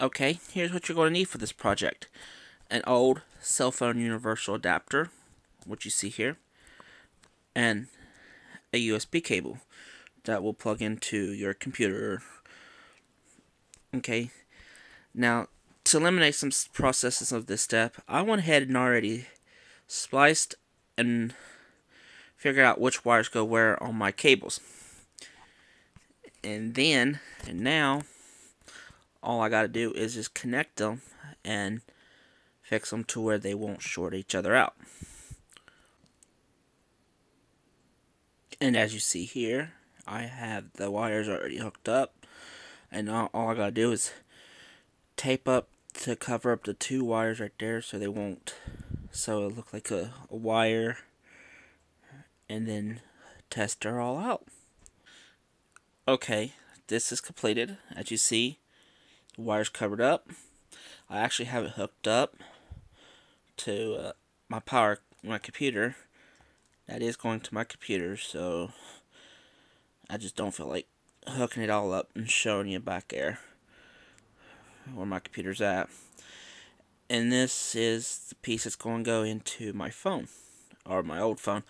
Okay, here's what you're going to need for this project. An old cell phone universal adapter, which you see here, and a USB cable that will plug into your computer. Okay, now to eliminate some processes of this step, I went ahead and already spliced and figured out which wires go where on my cables. And now, all I gotta do is just connect them and fix them to where they won't short each other out. And as you see here, I have the wires already hooked up, and now all I gotta do is tape up to cover up the two wires right there so they won't, so it look like a wire, and then test her all out. Okay, this is completed. As you see, the wire's covered up. I actually have it hooked up to my computer. That is going to my computer, so I just don't feel like hooking it all up and showing you back there where my computer's at. And this is the piece that's going to go into my phone, or my old phone.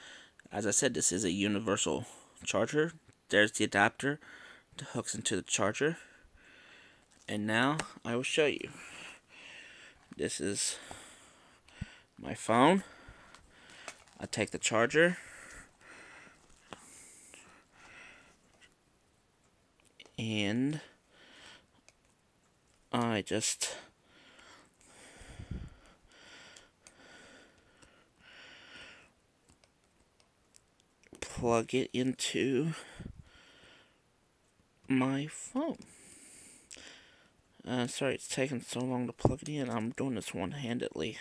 As I said, this is a universal charger. There's the adapter that hooks into the charger. And now I will show you. This is my phone. I take the charger and I just plug it into my phone. Sorry it's taking so long to plug it in. I'm doing this one-handedly.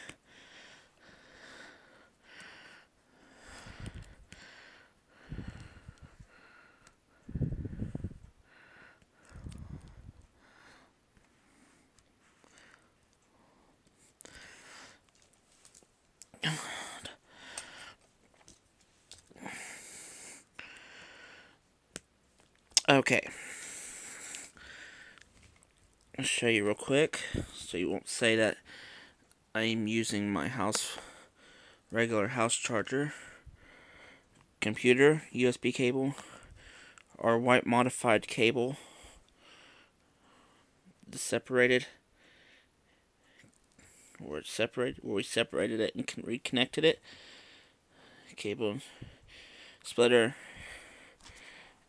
Okay. I'll show you real quick so you won't say that I'm using my regular house charger, computer, USB cable, or white modified cable. Separated, where we separated it and reconnected it. Cable splitter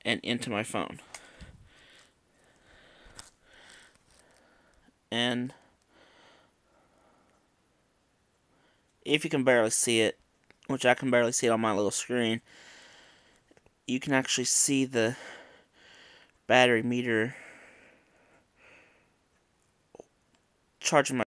and into my phone. And if you can barely see it, which I can barely see it on my little screen, you can actually see the battery meter charging my